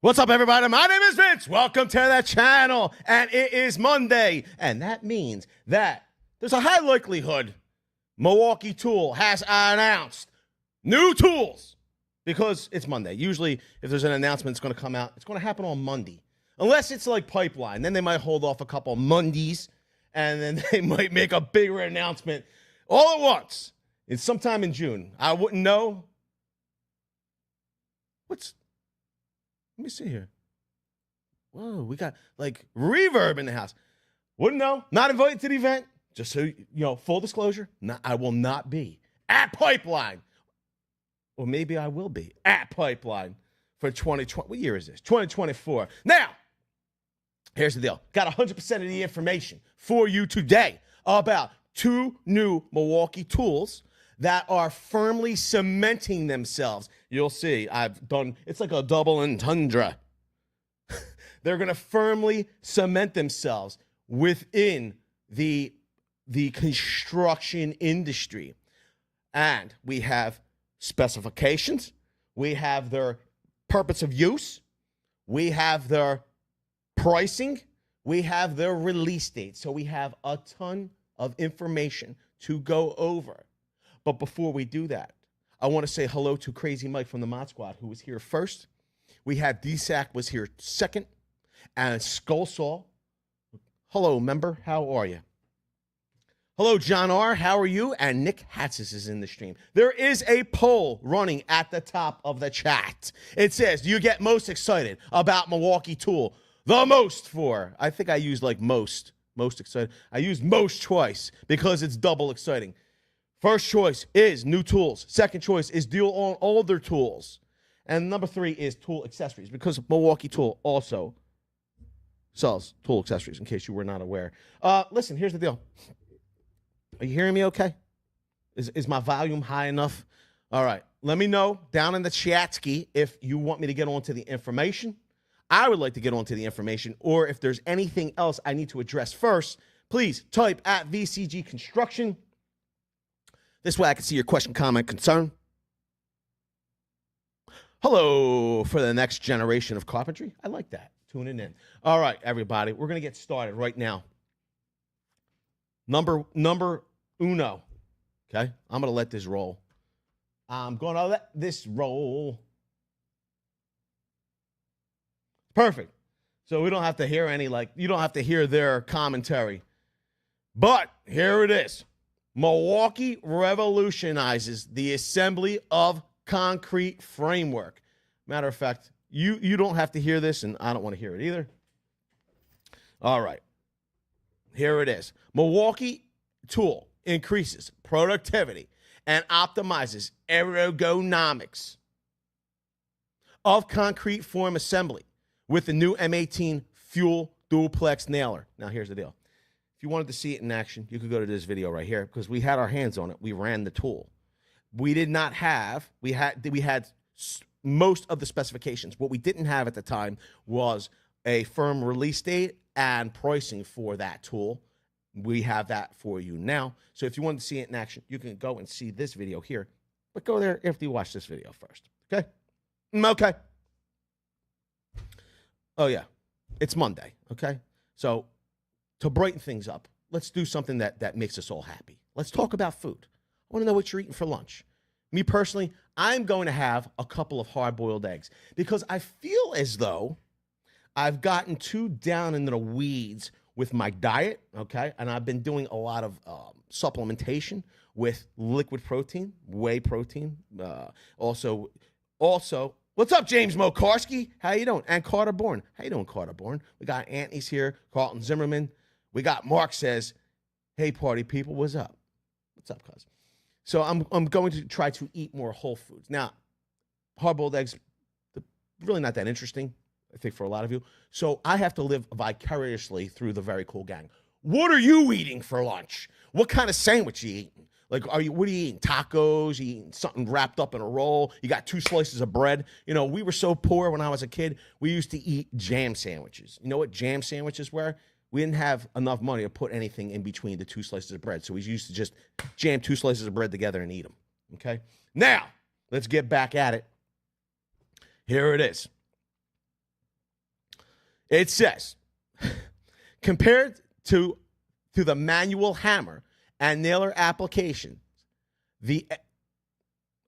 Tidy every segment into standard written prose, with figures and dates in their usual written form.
What's up, everybody? My name is Vince. Welcome to the channel. And it is Monday. And that means that there's a high likelihood Milwaukee Tool has announced new tools because it's Monday. Usually, if there's an announcement that's going to come out, it's going to happen on Monday. Unless it's like Pipeline. Then they might hold off a couple Mondays, and then they might make a bigger announcement all at once. It's sometime in June. I wouldn't know. Let me see here. Whoa, we got like reverb in the house. Wouldn't know. Not invited to the event. Just so you know, full disclosure, I will not be at Pipeline. Or maybe I will be at Pipeline for 2020. What year is this? 2024. Now, here's the deal. Got 100% of the information for you today about two new Milwaukee tools that are firmly cementing themselves. You'll see, it's like a double entendre. They're going to firmly cement themselves within the construction industry. And we have specifications. We have their purpose of use. We have their pricing. We have their release date. So we have a ton of information to go over. But before we do that, I want to say hello to Crazy Mike from the Mod Squad, who was here first. We had DSAC was here second. And Skullsaw. Hello, member. How are you? Hello, John R. How are you? And Nick Hatzis is in the stream. There is a poll running at the top of the chat. It says, do you get most excited about Milwaukee Tool? The most for. I think I used like most excited. I used most twice because it's double exciting. First choice is new tools. Second choice is deal on older tools. And number 3 is tool accessories because Milwaukee Tool also sells tool accessories, in case you were not aware. Listen, here's the deal. Are you hearing me okay? Is my volume high enough? All right. Let me know down in the chatski if you want me to get on to the information. I would like to get on to the information, or if there's anything else I need to address first, please type at VCG Construction. This way I can see your question, comment, concern. Hello for the next generation of carpentry. I like that. Tuning in. All right, everybody. We're going to get started right now. Number uno. Okay? I'm going to let this roll. I'm going to let this roll. Perfect. So we don't have to hear you don't have to hear their commentary. But here it is. Milwaukee revolutionizes the assembly of concrete framework. Matter of fact, you don't have to hear this, and I don't want to hear it either. All right. Here it is. Milwaukee Tool increases productivity and optimizes ergonomics of concrete form assembly with the new M18 FUEL Duplex Nailer. Now, here's the deal. If you wanted to see it in action, you could go to this video right here because we had our hands on it. We ran the tool. We did not have, we had most of the specifications. What we didn't have at the time was a firm release date and pricing for that tool. We have that for you now. So if you want to see it in action, you can go and see this video here. But go there after you watch this video first. Okay? Okay. Oh, yeah. It's Monday. Okay? So to brighten things up, let's do something that makes us all happy. Let's talk about food. I want to know what you're eating for lunch. Me personally, I'm going to have a couple of hard-boiled eggs because I feel as though I've gotten too down into the weeds with my diet, okay? And I've been doing a lot of supplementation with liquid protein, whey protein. Also, what's up, James Mokarski? How you doing? And Carter Bourne. How you doing, Carter Bourne? We got Anthony's here, Carlton Zimmerman. We got Mark says, hey, party people, what's up? What's up, cuz? So I'm going to try to eat more whole foods. Now, hard-boiled eggs, really not that interesting, I think, for a lot of you. So I have to live vicariously through the Very Cool Gang. What are you eating for lunch? What kind of sandwich are you eating? Like, what are you eating? Tacos? You eating something wrapped up in a roll? You got 2 slices of bread? You know, we were so poor when I was a kid, we used to eat jam sandwiches. You know what jam sandwiches were? We didn't have enough money to put anything in between the 2 slices of bread. So we used to just jam 2 slices of bread together and eat them. Okay? Now, let's get back at it. Here it is. It says, compared to the manual hammer and nailer application, all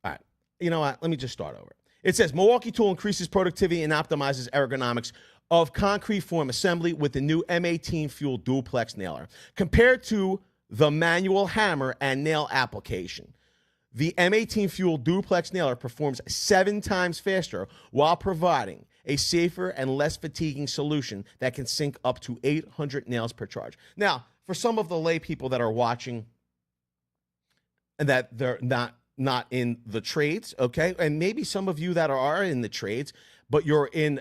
right, you know what? Let me just start over. It says, Milwaukee Tool increases productivity and optimizes ergonomics of concrete form assembly with the new M18 FUEL Duplex Nailer. Compared to the manual hammer and nail application, the M18 FUEL Duplex Nailer performs 7 times faster while providing a safer and less fatiguing solution that can sink up to 800 nails per charge. Now, for some of the lay people that are watching and that they're not in the trades, okay, and maybe some of you that are in the trades, but you're in,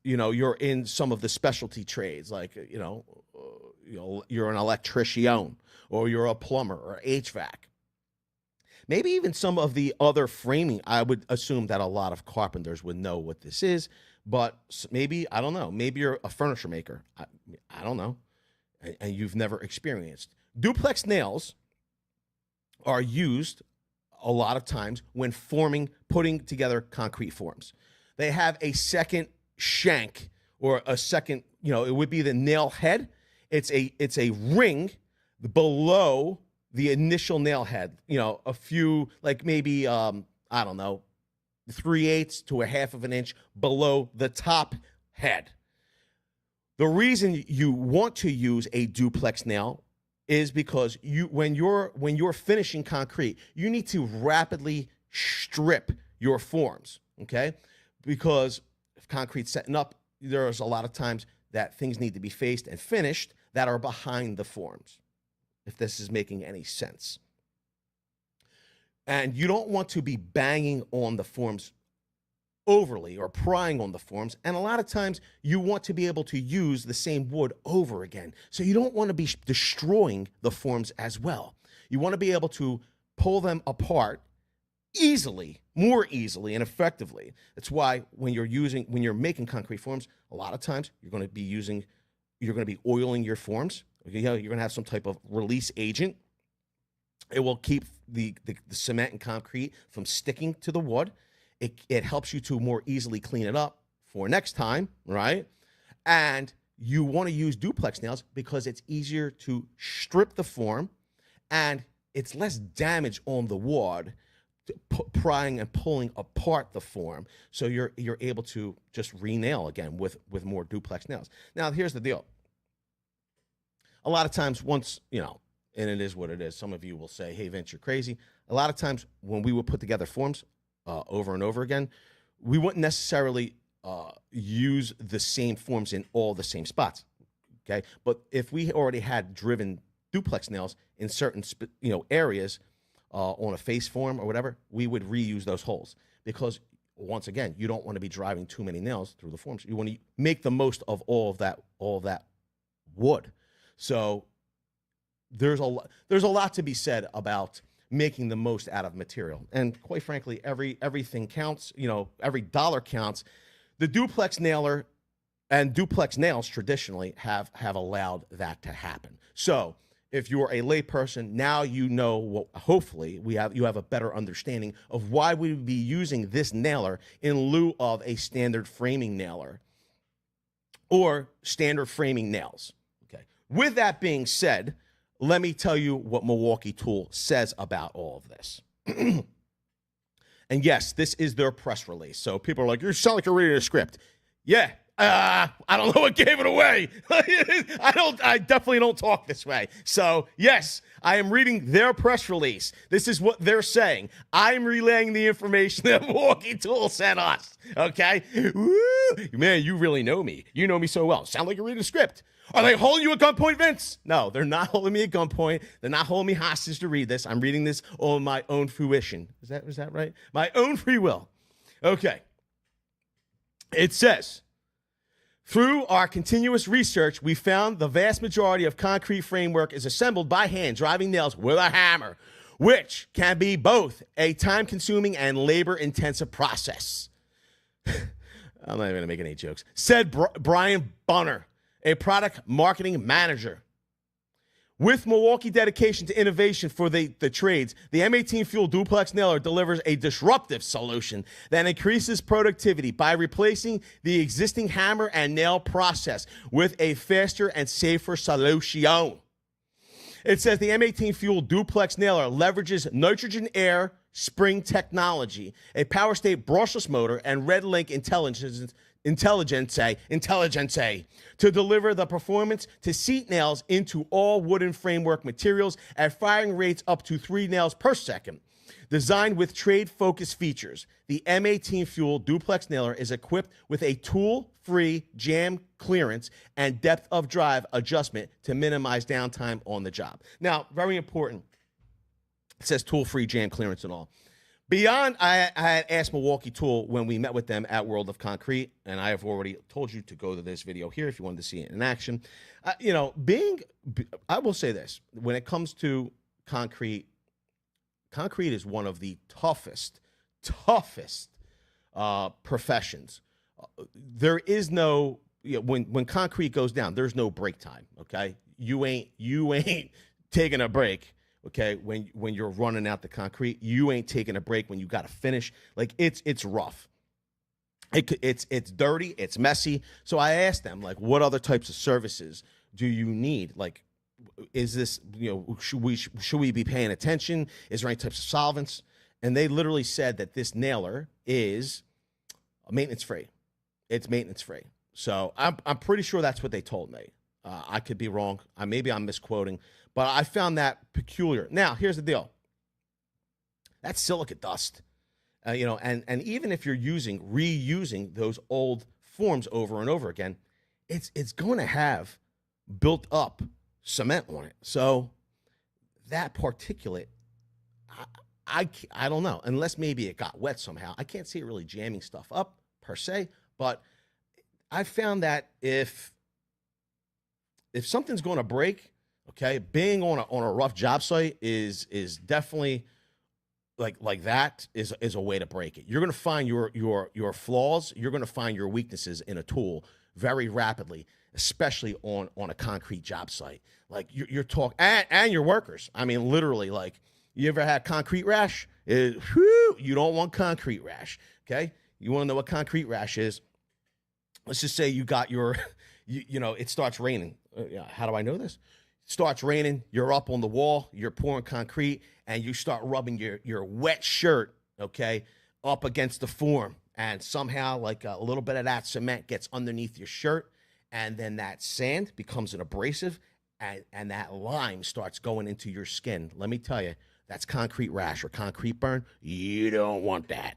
you're in some of the specialty trades, like you're an electrician or you're a plumber or HVAC. Maybe even some of the other framing. I would assume that a lot of carpenters would know what this is, but maybe, I don't know, maybe you're a furniture maker. I don't know, and you've never experienced. Duplex nails are used a lot of times when putting together concrete forms. They have a second shank or a second, it would be the nail head. It's a ring below the initial nail head, a few, like maybe, I don't know, 3/8 to 1/2 of an inch below the top head. The reason you want to use a duplex nail is because when you're finishing concrete, you need to rapidly strip your forms, okay? Because if concrete's setting up, there's a lot of times that things need to be faced and finished that are behind the forms, if this is making any sense. And you don't want to be banging on the forms overly or prying on the forms. And a lot of times you want to be able to use the same wood over again. So you don't want to be destroying the forms as well. You want to be able to pull them apart easily, more easily and effectively. That's why when you're making concrete forms, a lot of times you're going to be oiling your forms. You're going to have some type of release agent. It will keep the cement and concrete from sticking to the wood. It helps you to more easily clean it up for next time, right? And you want to use duplex nails because it's easier to strip the form and it's less damage on the wood, prying and pulling apart the form. So you're able to just re-nail again with more duplex nails. Now, here's the deal. A lot of times once, and it is what it is, some of you will say, hey, Vince, you're crazy. A lot of times when we would put together forms over and over again, we wouldn't necessarily use the same forms in all the same spots, okay? But if we already had driven duplex nails in certain areas on a face form or whatever, we would reuse those holes because, once again, you don't want to be driving too many nails through the forms. You want to make the most of all of that wood. So there's a lot to be said about making the most out of material. And quite frankly, everything counts, every dollar counts. The duplex nailer and duplex nails traditionally have allowed that to happen. So if you're a layperson, now hopefully you have a better understanding of why we would be using this nailer in lieu of a standard framing nailer or standard framing nails. Okay. With that being said, let me tell you what Milwaukee Tool says about all of this. And yes, this is their press release. So people are like, you sound like you're reading a script. Yeah, I don't know what gave it away. I definitely don't talk this way. So yes, I am reading their press release. This is what they're saying. I'm relaying the information that Milwaukee Tool sent us. Okay? Woo! Man, you really know me. You know me so well. Sound like you're reading a script. Are they holding you at gunpoint, Vince? No, they're not holding me at gunpoint. They're not holding me hostage to read this. I'm reading this on my own fruition. Is that right? My own free will. Okay. It says, through our continuous research, we found the vast majority of concrete framework is assembled by hand, driving nails with a hammer, which can be both a time-consuming and labor-intensive process. I'm not even going to make any jokes. Said Brian Bunner, a product marketing manager. With Milwaukee dedication to innovation for the trades, the M18 FUEL Duplex Nailer delivers a disruptive solution that increases productivity by replacing the existing hammer and nail process with a faster and safer solution. It says the M18 FUEL Duplex Nailer leverages nitrogen air spring technology, a POWERSTATE Brushless motor, and REDLINK intelligence to deliver the performance to seat nails into all wooden framework materials at firing rates up to 3 nails per second. Designed with trade-focused features, the M18 FUEL Duplex Nailer is equipped with a tool-free jam clearance and depth of drive adjustment to minimize downtime on the job. Now, very important, it says tool-free jam clearance and all. Beyond, I had asked Milwaukee Tool when we met with them at World of Concrete, and I have already told you to go to this video here if you wanted to see it in action. I will say this, when it comes to concrete is one of the toughest professions. There is no, when concrete goes down, there's no break time, okay? You ain't taking a break. Okay, when you're running out the concrete, you ain't taking a break when you got to finish. Like, it's rough. It's dirty, it's messy. So I asked them, like, what other types of services do you need? Like, is this, should we be paying attention? Is there any types of solvents? And they literally said that this nailer is maintenance free. It's maintenance free. So I'm pretty sure that's what they told me. I could be wrong. Maybe I'm misquoting. But I found that peculiar. Now, here's the deal. That's silica dust. And even if you're reusing those old forms over and over again, it's going to have built up cement on it. So that particulate, I don't know, unless maybe it got wet somehow. I can't see it really jamming stuff up per se, but I found that if something's going to break, okay, being on a rough job site is definitely like that is a way to break it. You're going to find your flaws. You're going to find your weaknesses in a tool very rapidly, especially on a concrete job site. Like you're talking and your workers. I mean, literally, like, you ever had concrete rash? You don't want concrete rash. Okay, you want to know what concrete rash is? Let's just say you got your, it starts raining. How do I know this? Starts raining, you're up on the wall, you're pouring concrete, and you start rubbing your wet shirt, okay, up against the form. And somehow, like, a little bit of that cement gets underneath your shirt, and then that sand becomes an abrasive, and that lime starts going into your skin. Let me tell you, that's concrete rash or concrete burn. You don't want that,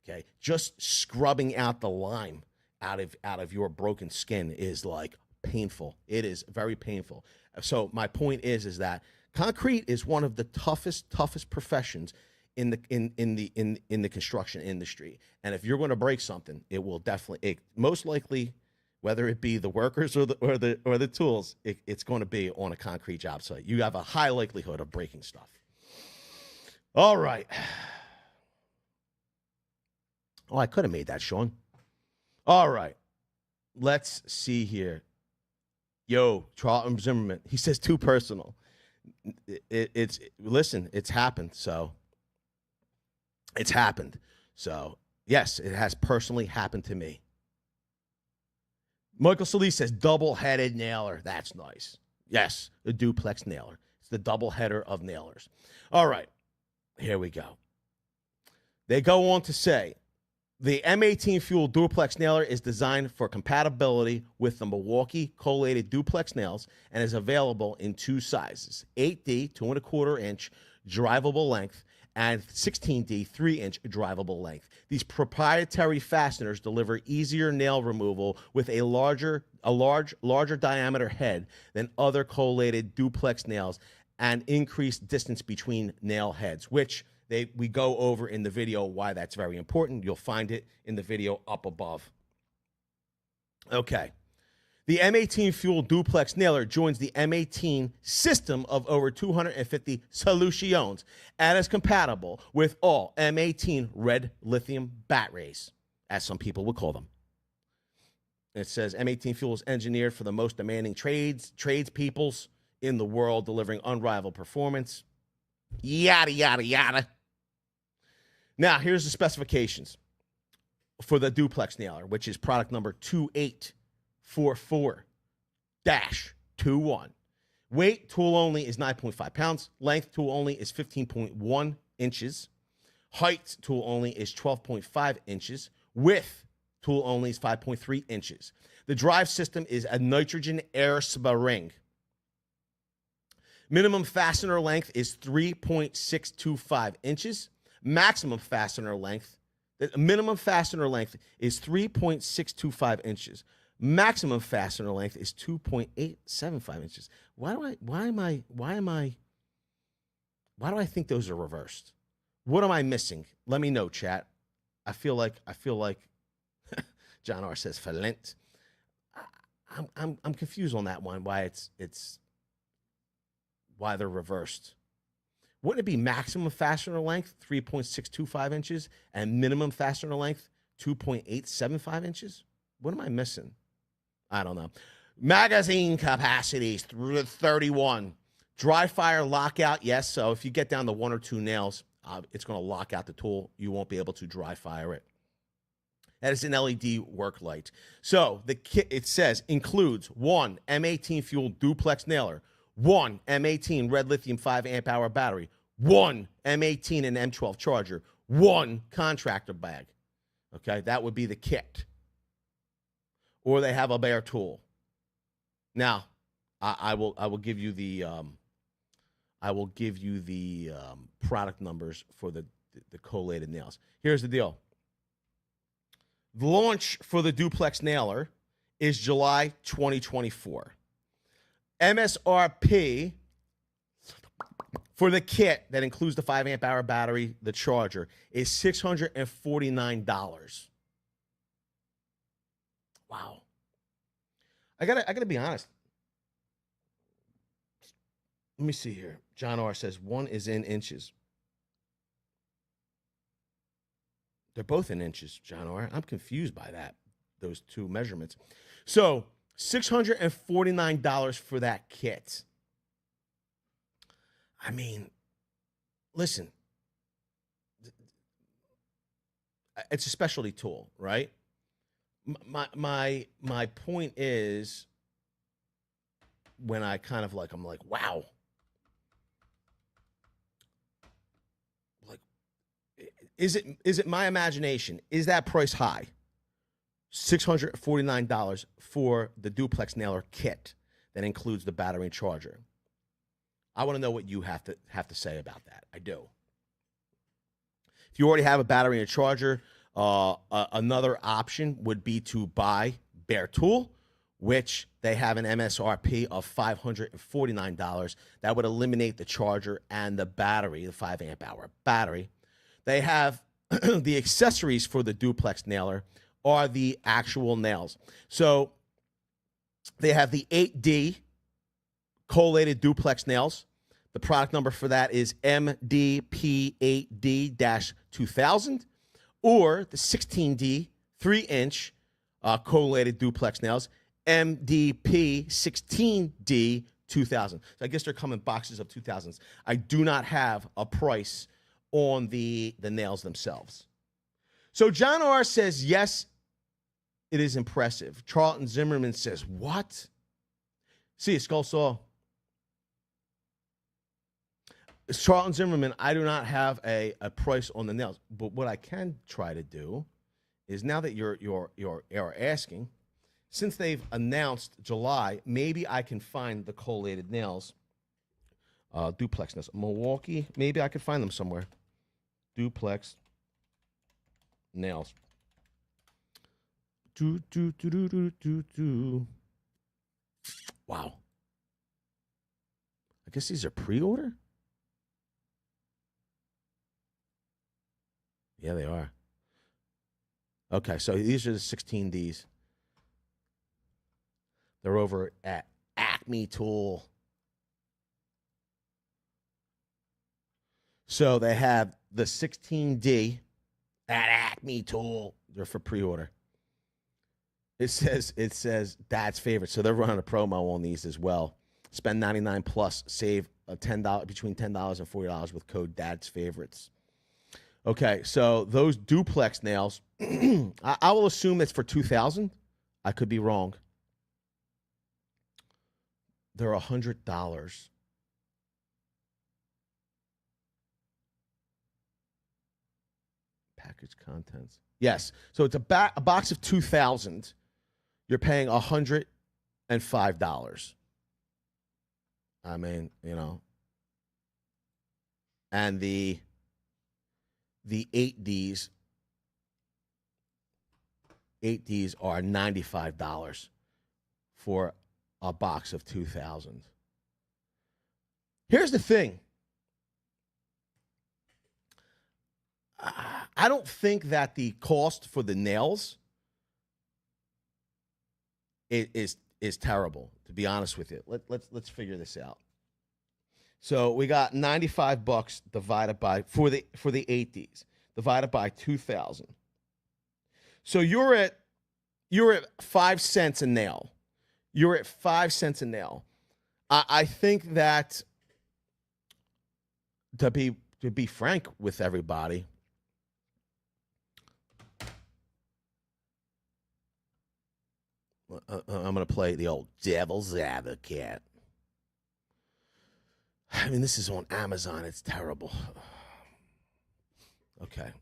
okay? Just scrubbing out the lime out of your broken skin is, like, painful. It is very painful. So my point is that concrete is one of the toughest professions in the construction industry. And if you're going to break something, it will definitely, most likely, whether it be the workers or the tools, it's going to be on a concrete job site. You have a high likelihood of breaking stuff. All right. Oh, I could have made that, Sean. All right. Let's see here. Yo, Charlton Zimmerman. He says too personal. Listen, it's happened. So it's happened. So yes, it has personally happened to me. Michael Solis says double-headed nailer. That's nice. Yes, the duplex nailer. It's the double header of nailers. All right, here we go. They go on to say, the M18 FUEL Duplex Nailer is designed for compatibility with the Milwaukee Collated Duplex Nails and is available in 2 sizes, 8D, 2¼ inch drivable length, and 16D, 3-inch drivable length. These proprietary fasteners deliver easier nail removal with a larger diameter head than other collated duplex nails and increased distance between nail heads, which we go over in the video why that's very important. You'll find it in the video up above. Okay. The M18 FUEL Duplex Nailer joins the M18 system of over 250 solutions and is compatible with all M18 red lithium batteries, as some people would call them. It says M18 FUEL is engineered for the most demanding tradespeoples in the world, delivering unrivaled performance. Yada, yada, yada. Now, here's the specifications for the duplex nailer, which is product number 2844-21. Weight, tool only, is 9.5 pounds. Length, tool only, is 15.1 inches. Height, tool only, is 12.5 inches. Width, tool only, is 5.3 inches. The drive system is a nitrogen air spring. Minimum fastener length is 3.625 inches. Maximum fastener length, the minimum fastener length is 3.625 inches. Maximum fastener length is 2.875 inches. Why do I think those are reversed? What am I missing? Let me know, chat. I feel like John R says Falent. I'm confused on that one. Why why they're reversed? Wouldn't it be maximum fastener length 3.625 inches and minimum fastener length 2.875 inches? What am I missing? I don't know. Magazine capacities 31. Dry fire lockout, yes. So if you get down to one or two nails, it's going to lock out the tool. You won't be able to dry fire it. That is an LED work light. So the kit, it says, includes 1 M18 FUEL Duplex Nailer, 1 M18 red lithium 5 amp hour battery, 1 M18 and M12 charger, 1 contractor bag. Okay, that would be the kit. Or they have a bare tool. Now, I will give you the product numbers for the collated nails. Here's the deal. The launch for the duplex nailer is July 2024. MSRP for the kit that includes the 5 amp hour battery, the charger, is $649. Wow. I gotta be honest. Let me see here. John R says 1 is in inches. They're both in inches, John R. I'm confused by that, those two measurements. So $649 for that kit. I mean, listen, it's a specialty tool, right? My point is, when I kind of I'm like, wow. Like, is it my imagination? Is that price high? $649 for the duplex nailer kit that includes the battery and charger. I want to know what you have to say about that. I do. If you already have a battery and a charger, another option would be to buy bare tool, which they have an MSRP of $549. That would eliminate the charger and the battery, the 5 amp hour battery. They have the accessories for the duplex nailer are the actual nails. So they have the 8D collated duplex nails. The product number for that is MDP8D-2000, or the 16D 3-inch collated duplex nails, MDP16D 2000. So I guess they're coming boxes of 2000s. I do not have a price on the nails themselves. So John R says, yes, it is impressive. Charlton Zimmerman says, what? See you, Skull Saw. Charlton Zimmerman, I do not have a price on the nails, but what I can try to do is, now that you're asking, since they've announced July, maybe I can find the collated nails, duplex nails. Milwaukee, maybe I could find them somewhere. Duplex nails. Wow. I guess these are pre-order? Yeah, they are. Okay, so these are the 16Ds. They're over at Acme Tool. So they have the 16D at Acme Tool. They're for pre-order. It says Dad's favorite. So they're running a promo on these as well. Spend $99 plus, save $10 between $10 and $40 with code Dad's Favorites. Okay, so those duplex nails, I will assume it's for $2,000. I could be wrong. They're $100. Package contents. Yes, so it's a box of 2,000. You're paying $105. I mean, you know, and the 8Ds are $95 for a box of 2,000. Here's the thing. I don't think that the cost for the nails is terrible, to be honest with you. Let's figure this out. So we got $95 divided by for the 8Ds divided by 2,000. So you're at 5 cents a nail. You're at 5 cents a nail. I think that to be frank with everybody, I'm going to play the old devil's advocate. I mean, this is on Amazon. It's terrible. Okay.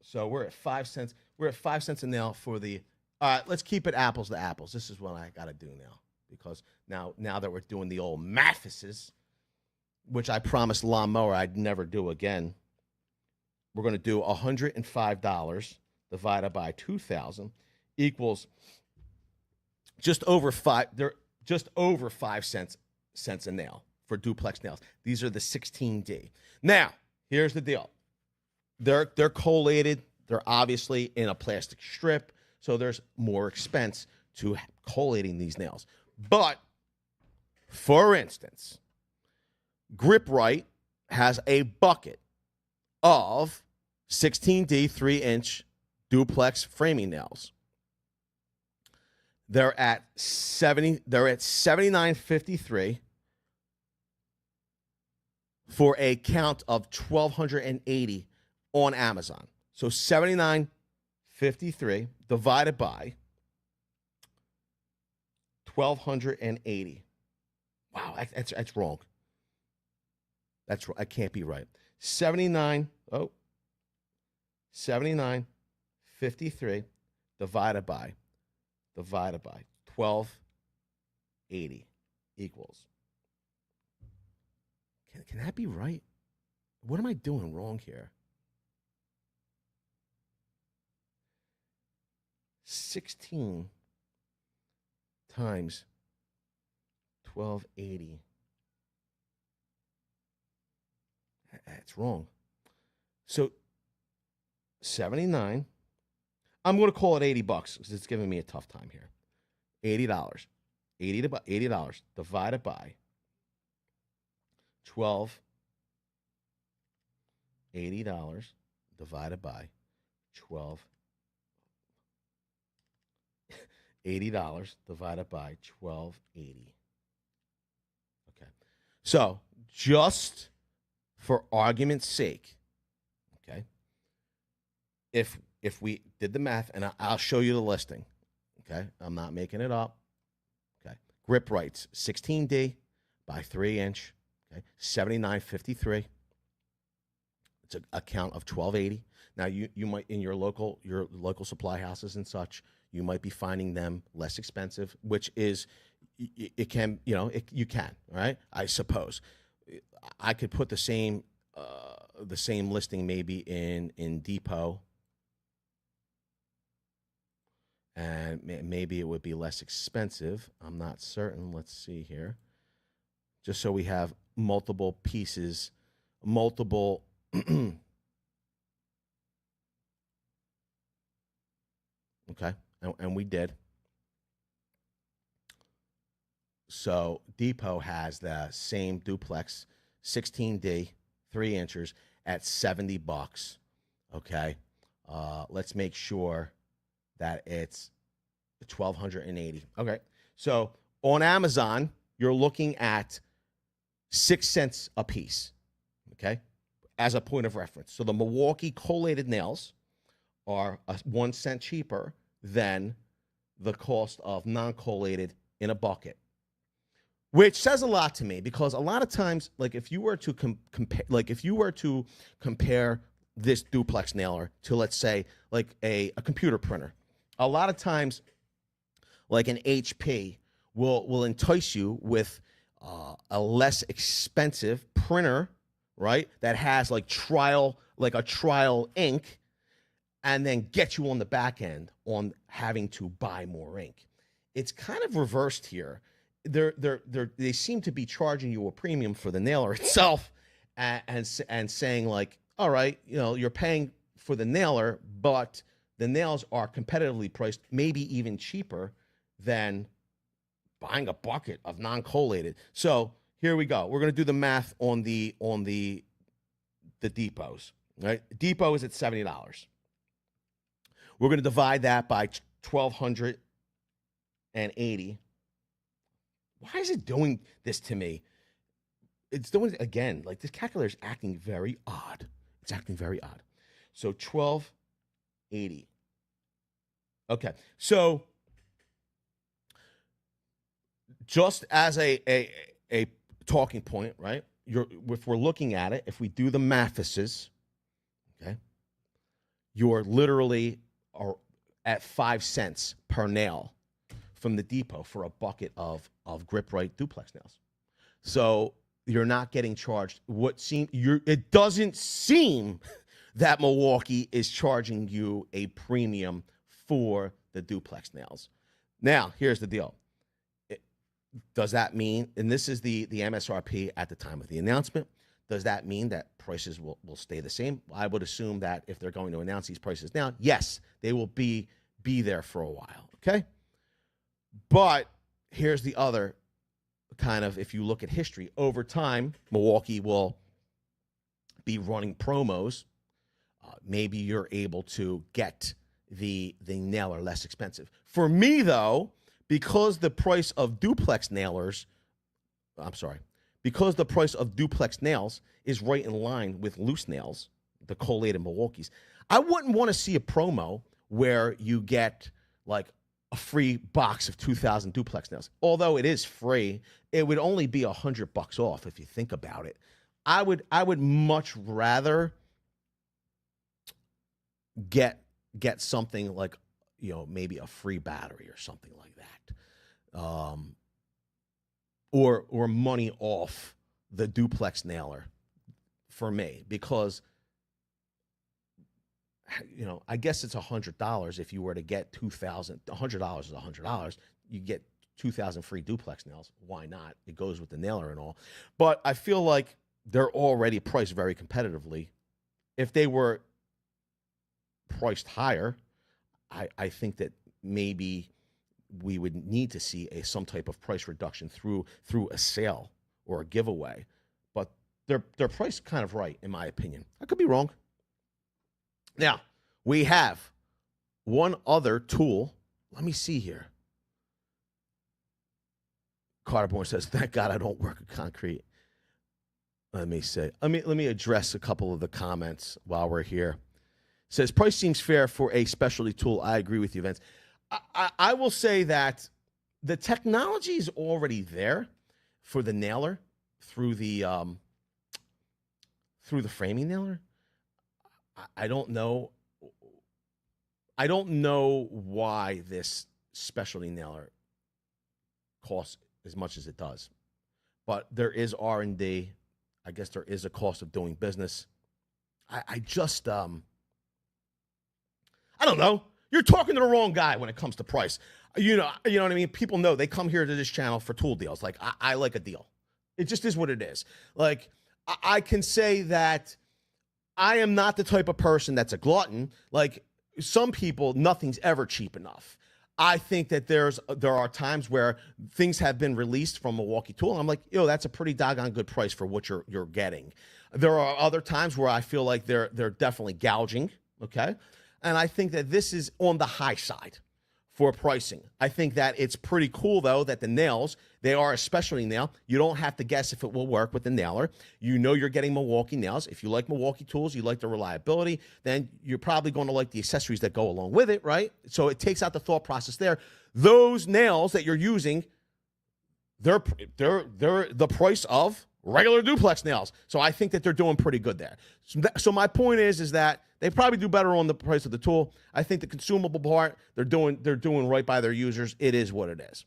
So we're at 5 cents. We're at 5 cents a nail for the. All right, let's keep it apples to apples. This is what I got to do now, because now that we're doing the old Mathises, which I promised Lawnmower I'd never do again, we're going to do $105 divided by 2,000 equals just over 5 cents a nail for duplex nails. These are the 16D. Now, here's the deal. They're collated. They're obviously in a plastic strip, so there's more expense to collating these nails. But, for instance, Grip Right has a bucket of 16D 3-inch duplex framing nails. They're at $79.53 for a count of 1,280 on Amazon. So $79.53 divided by 1,280. Wow, that's wrong. That's wrong. That can't be right. 79.53 divided by 1,280 equals. Can that be right? What am I doing wrong here? 16 times 1,280. That's wrong. So 79. I'm going to call it $80 because it's giving me a tough time here. $80. $80 divided by 12. $80 divided by 12. $80 divided by 1,280. Okay. So, just for argument's sake, okay, if we did the math, and I'll show you the listing, okay? I'm not making it up. Okay. Grip Rights, 16D by 3-inch, okay? $79.53. It's a count of 1,280. Now you might, in your local supply houses and such, you might be finding them less expensive, which is, it can, you can, all right? I suppose I could put the same listing maybe in Depot, and maybe it would be less expensive. I'm not certain. Let's see here. Just so we have multiple pieces, multiple. Okay, and we did. So Depot has the same duplex 16D 3 inches at $70. Okay, let's make sure that it's 1,280. Okay, so on Amazon you're looking at 6 cents a piece, okay, as a point of reference. So the Milwaukee Collated Nails are 1 cent cheaper than the cost of non-collated in a bucket, which says a lot to me, because a lot of times, like if you were to compare this duplex nailer to, let's say, like a computer printer, a lot of times, like an HP will entice you with a less expensive printer, right? That has like a trial ink, and then get you on the back end on having to buy more ink. It's kind of reversed here. They seem to be charging you a premium for the nailer itself, and saying like, all right, you know, you're paying for the nailer, but the nails are competitively priced, maybe even cheaper than buying a bucket of non-collated. So here we go. We're going to do the math on the depots, right? Depot is at $70. We're going to divide that by 1,280. Why is it doing this to me? It's doing it again. Like, this calculator is acting very odd. It's acting very odd. So 1,280. Okay. So just as a talking point, right? If we're looking at it, if we do the mathises, okay, you're literally at 5 cents per nail from the depot for a bucket of grip right duplex nails. So you're not getting charged it doesn't seem that Milwaukee is charging you a premium for the duplex nails. Now, here's the deal. Does that mean, and this is the MSRP at the time of the announcement, does that mean that prices will stay the same? I would assume that if they're going to announce these prices now, yes, they will be there for a while, okay? But here's the other kind of, if you look at history, over time, Milwaukee will be running promos. Maybe you're able to get the nailer less expensive. For me, though, because the price of duplex nails is right in line with loose nails, the collated Milwaukees, I wouldn't want to see a promo where you get like a free box of 2,000 duplex nails. Although it is free, it would only be $100 off if you think about it. I would much rather get something like, you know, maybe a free battery or something like that, or money off the duplex nailer for me, because, you know, I guess it's $100 if you were to get 2,000. $100 is $100. You get 2,000 free duplex nails. Why not? It goes with the nailer and all. But I feel like they're already priced very competitively. If they were priced higher, I think that maybe we would need to see some type of price reduction through a sale or a giveaway. But they're priced kind of right, in my opinion. I could be wrong. Now, we have one other tool. Let me see here. Carterborn says, thank God I don't work with concrete. Let me address a couple of the comments while we're here. Says, price seems fair for a specialty tool. I agree with you, Vince. I will say that the technology is already there for the nailer through the framing nailer. I don't know why this specialty nailer costs as much as it does, but there is R&D. I guess there is a cost of doing business. I just I don't know. You're talking to the wrong guy when it comes to price. You know what I mean? People know, they come here to this channel for tool deals. Like, I like a deal. It just is what it is. Like, I can say that I am not the type of person that's a glutton. Like, some people, nothing's ever cheap enough. I think that there are times where things have been released from Milwaukee Tool, and I'm like, yo, that's a pretty doggone good price for what you're getting. There are other times where I feel like they're definitely gouging, okay? And I think that this is on the high side for pricing. I think that it's pretty cool, though, that the nails, they are a specialty nail. You don't have to guess if it will work with the nailer. You know you're getting Milwaukee nails. If you like Milwaukee tools, you like the reliability, then you're probably going to like the accessories that go along with it, right? So it takes out the thought process there. Those nails that you're using, they're the price of regular duplex nails. So I think that they're doing pretty good there. So my point is that they probably do better on the price of the tool. I think the consumable part, they're doing right by their users. It is what it is.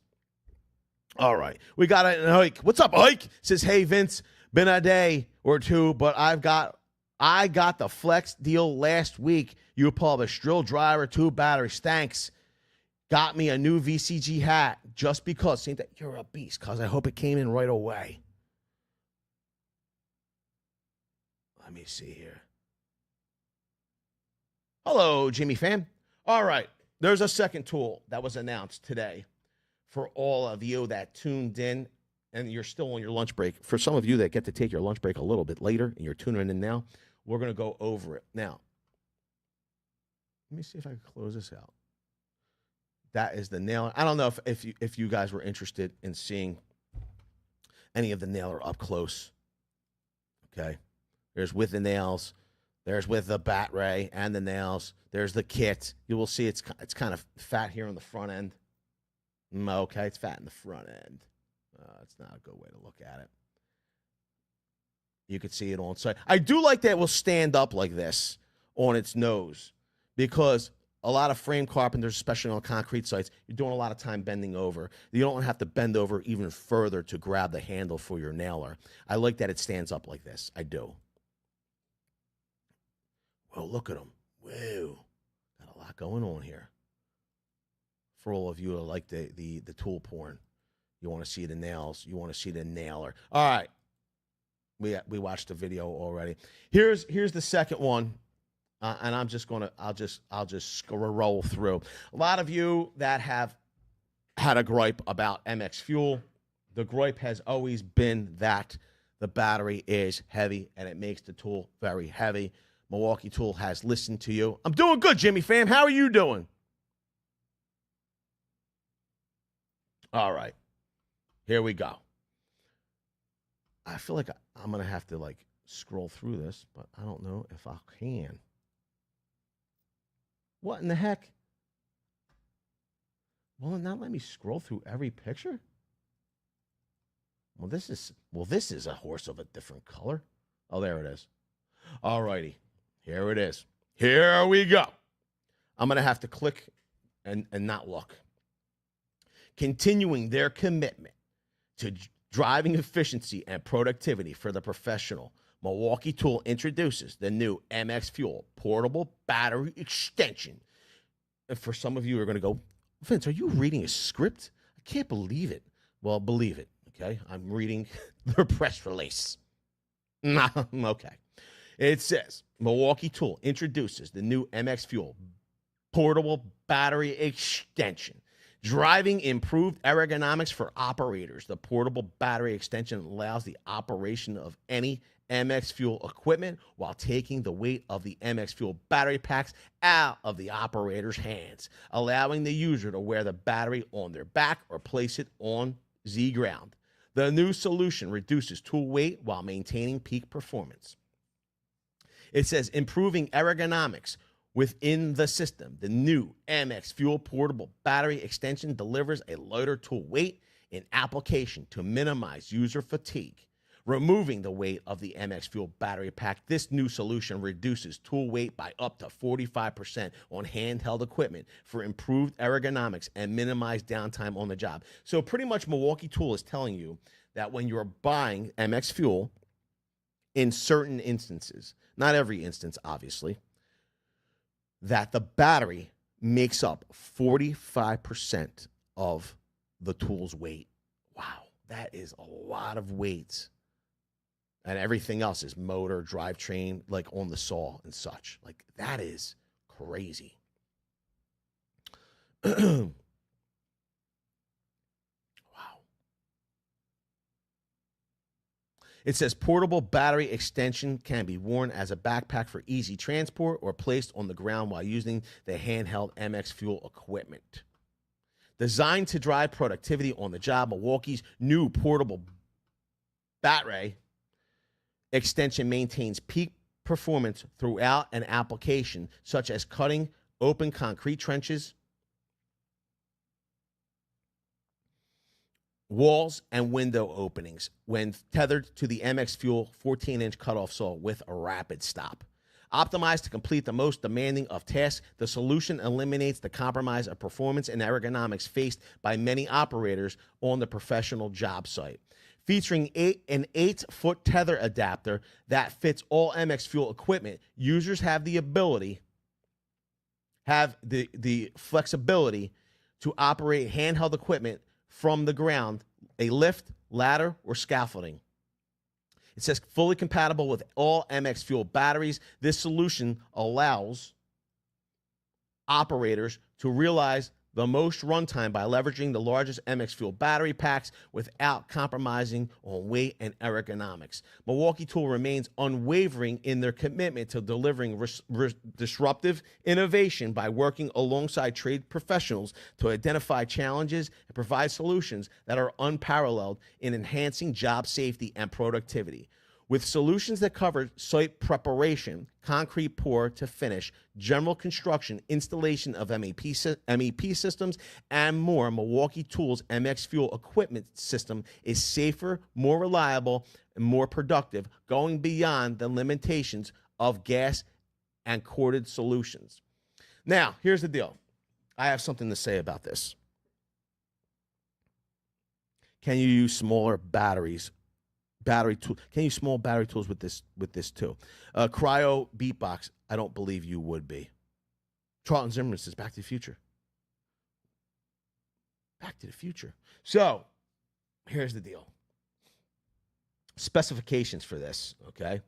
All right. We got an Ike. What's up, Ike? Says, hey, Vince, been a day or two, but I got the flex deal last week. You published drill driver, 2 batteries. Thanks. Got me a new VCG hat just because. Seems that you're a beast, cuz I hope it came in right away. Let me see here. Hello, Jimmy fan. All right. There's a second tool that was announced today for all of you that tuned in and you're still on your lunch break. For some of you that get to take your lunch break a little bit later and you're tuning in now, we're going to go over it. Now, let me see if I can close this out. That is the nailer. I don't know if you guys were interested in seeing any of the nailer up close. Okay. There's with the nails. There's with the bat ray and the nails. There's the kit. You will see it's kind of fat here on the front end. Okay, it's fat in the front end. It's not a good way to look at it. You could see it on side. I do like that it will stand up like this on its nose because a lot of frame carpenters, especially on concrete sites, you're doing a lot of time bending over. You don't have to bend over even further to grab the handle for your nailer. I like that it stands up like this. I do. Well, look at them. Whoa. Got a lot going on here. For all of you who like the tool porn, you want to see the nails. You want to see the nailer. All right. We watched the video already. Here's the second one. And I'll just roll through. A lot of you that have had a gripe about MX Fuel, the gripe has always been that the battery is heavy and it makes the tool very heavy. Milwaukee Tool has listened to you. I'm doing good, Jimmy fam. How are you doing? All right. Here we go. I feel like I'm going to have to scroll through this, but I don't know if I can. What in the heck? Will it not let me scroll through every picture? Well, this is a horse of a different color. Oh, there it is. All righty. Here it is. Here we go. I'm going to have to click and not look. Continuing their commitment to driving efficiency and productivity for the professional, Milwaukee Tool introduces the new MX Fuel portable battery extension. And for some of you who are going to go, Vince, are you reading a script? I can't believe it. Well, believe it, okay? I'm reading the press release. Okay. It says, Milwaukee Tool introduces the new MX Fuel portable battery extension. Driving improved ergonomics for operators. The portable battery extension allows the operation of any MX Fuel equipment while taking the weight of the MX Fuel battery packs out of the operator's hands, allowing the user to wear the battery on their back or place it on Z ground. The new solution reduces tool weight while maintaining peak performance. It says improving ergonomics within the system. The new MX Fuel portable battery extension delivers a lighter tool weight in application to minimize user fatigue. Removing the weight of the MX Fuel battery pack, this new solution reduces tool weight by up to 45% on handheld equipment for improved ergonomics and minimized downtime on the job. So pretty much Milwaukee Tool is telling you that when you're buying MX Fuel, in certain instances, not every instance, obviously, that the battery makes up 45% of the tool's weight. Wow, that is a lot of weight. And everything else is motor, drivetrain, like on the saw and such. Like, that is crazy. Wow. It says portable battery extension can be worn as a backpack for easy transport or placed on the ground while using the handheld MX Fuel equipment. Designed to drive productivity on the job, Milwaukee's new portable battery extension maintains peak performance throughout an application, such as cutting open concrete trenches, walls, and window openings when tethered to the MX Fuel 14-inch cutoff saw with a rapid stop. Optimized to complete the most demanding of tasks, the solution eliminates the compromise of performance and ergonomics faced by many operators on the professional job site. Featuring an 8-foot tether adapter that fits all MX Fuel equipment, users have the flexibility to operate handheld equipment from the ground, a lift, ladder, or scaffolding. It says fully compatible with all MX Fuel batteries. This solution allows operators to realize the most runtime by leveraging the largest MX Fuel battery packs without compromising on weight and ergonomics. Milwaukee Tool remains unwavering in their commitment to delivering disruptive innovation by working alongside trade professionals to identify challenges and provide solutions that are unparalleled in enhancing job safety and productivity. With solutions that cover site preparation, concrete pour to finish, general construction, installation of MEP systems, and more, Milwaukee Tool's MX Fuel equipment system is safer, more reliable, and more productive, going beyond the limitations of gas and corded solutions. Now, here's the deal. I have something to say about this. Can you use smaller batteries? Can you small battery tools with this too? Cryo Beatbox, I don't believe you would be. Charlton Zimmerman says Back to the Future. Back to the Future. So here's the deal. Specifications for this, okay?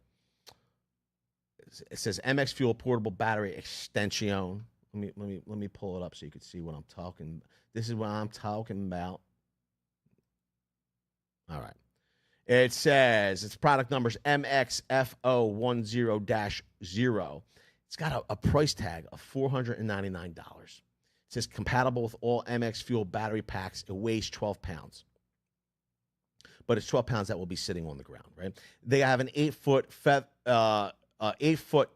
It says MX Fuel portable battery extension. Let me pull it up so you can see what I'm talking. This is what I'm talking about. All right. It says its product number is MXFO10-0. It's got a price tag of $499. It says compatible with all MX Fuel battery packs. It weighs 12 pounds. But it's 12 pounds that will be sitting on the ground, right? They have an 8-foot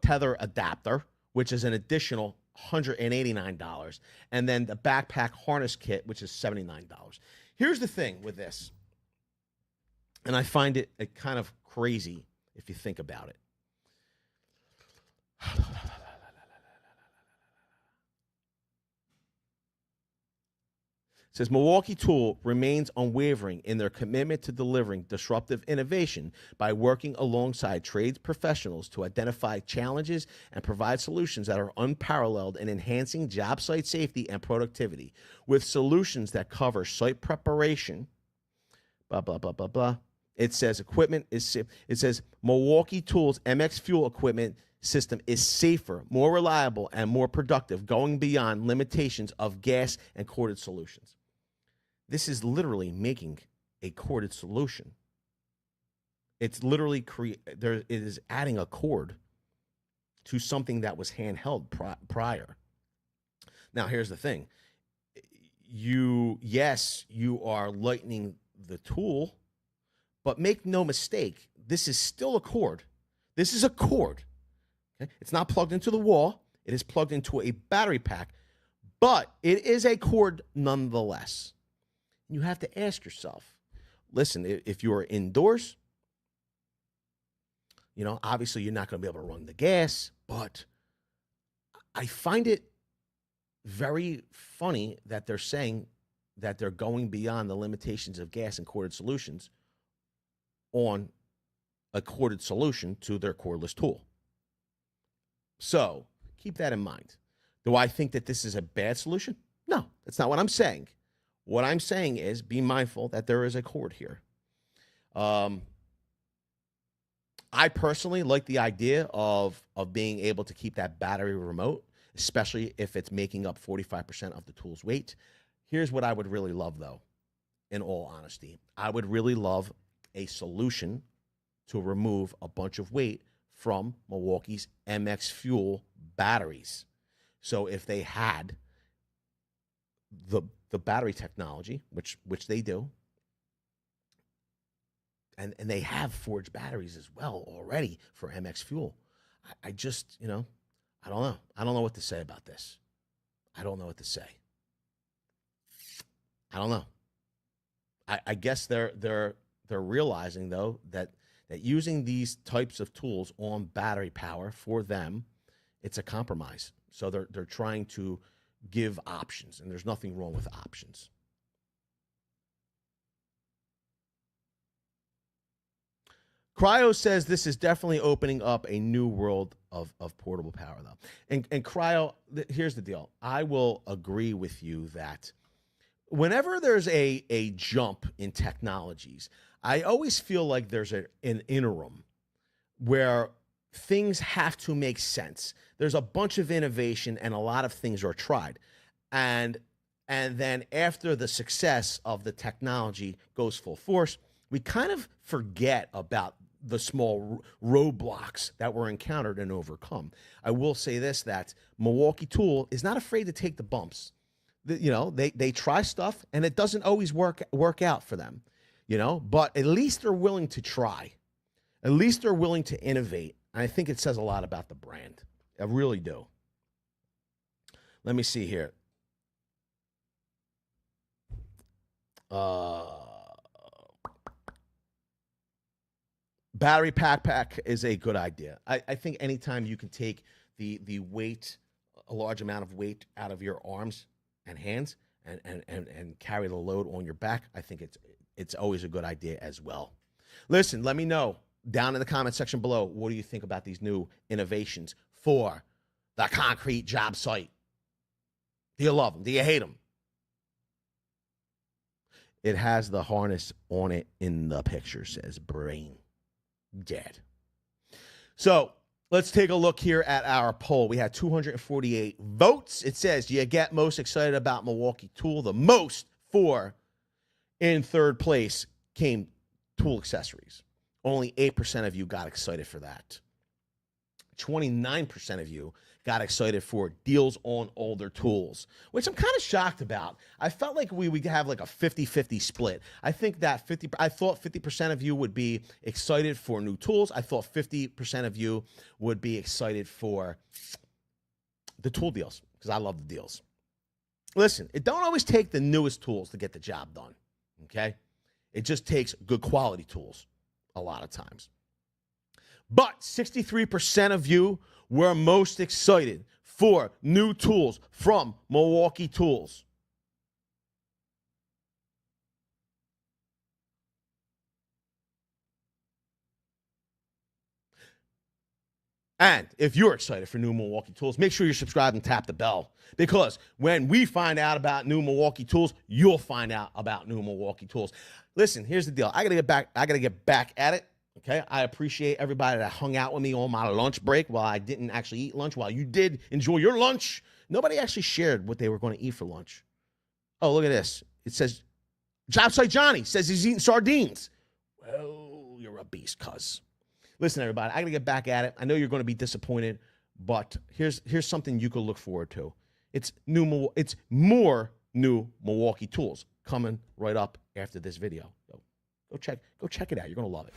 tether adapter, which is an additional $189. And then the backpack harness kit, which is $79. Here's the thing with this. And I find it kind of crazy if you think about it. It says Milwaukee Tool remains unwavering in their commitment to delivering disruptive innovation by working alongside trades professionals to identify challenges and provide solutions that are unparalleled in enhancing job site safety and productivity. With solutions that cover site preparation, blah, blah, blah, blah, blah. It says equipment is safe. It says Milwaukee Tools MX Fuel equipment system is safer, more reliable, and more productive, going beyond limitations of gas and corded solutions. This is literally making a corded solution. It's literally it is adding a cord to something that was handheld prior. Now, here's the thing. You are lightening the tool. But make no mistake, this is still a cord. This is a cord. Okay? It's not plugged into the wall. It is plugged into a battery pack. But it is a cord nonetheless. You have to ask yourself, listen, if you are indoors, obviously you're not going to be able to run the gas. But I find it very funny that they're saying that they're going beyond the limitations of gas and corded solutions on a corded solution to their cordless tool. So keep that in mind. Do I think that this is a bad solution? No, that's not what I'm saying. What I'm saying is be mindful that there is a cord here. I personally like the idea of being able to keep that battery remote, especially if it's making up 45% of the tool's weight. Here's what I would really love, though, in all honesty. I would really love a solution to remove a bunch of weight from Milwaukee's MX Fuel batteries. So if they had the the battery technology, which they do, and they have forged batteries as well already for MX Fuel. I just, I don't know. I don't know what to say about this. I don't know what to say. I don't know. I guess they're realizing though that using these types of tools on battery power for them, it's a compromise. So they're trying to give options, and there's nothing wrong with options. Cryo says this is definitely opening up a new world of portable power, though. And Cryo, here's the deal. I will agree with you that whenever there's a jump in technologies, I always feel like there's an interim where things have to make sense. There's a bunch of innovation and a lot of things are tried. And then after the success of the technology goes full force, we kind of forget about the small roadblocks that were encountered and overcome. I will say this, that Milwaukee Tool is not afraid to take the bumps. They try stuff and it doesn't always work out for them, but at least they're willing to try. At least they're willing to innovate. And I think it says a lot about the brand. I really do. Let me see here. Battery pack is a good idea. I think anytime you can take the weight, a large amount of weight out of your arms and hands and carry the load on your back, I think it's always a good idea as well. Listen, let me know down in the comment section below, what do you think about these new innovations for the concrete job site? Do you love them? Do you hate them? It has the harness on it in the picture, says Brain Dead. So let's take a look here at our poll. We had 248 votes. It says, do you get most excited about Milwaukee Tool? The most for in third place came tool accessories. Only 8% of you got excited for that. 29% of you got excited for deals on older tools, which I'm kind of shocked about. I felt like we would have like a 50-50 split. I think that I thought 50% of you would be excited for new tools. I thought 50% of you would be excited for the tool deals, because I love the deals. Listen, it don't always take the newest tools to get the job done, okay? It just takes good quality tools a lot of times. But 63% of you were most excited for new tools from Milwaukee Tools. And if you're excited for new Milwaukee Tools, make sure you're subscribed and tap the bell, because when we find out about new Milwaukee Tools, you'll find out about new Milwaukee Tools. Listen, here's the deal. I got to get back at it. Okay, I appreciate everybody that hung out with me on my lunch break while I didn't actually eat lunch. While you did enjoy your lunch, nobody actually shared what they were going to eat for lunch. Oh, look at this. It says, Jobsite Johnny says he's eating sardines. Well, you're a beast, cuz. Listen, everybody, I got to get back at it. I know you're going to be disappointed, but here's something you could look forward to. It's more new Milwaukee Tools coming right up after this video. So go check it out. You're going to love it.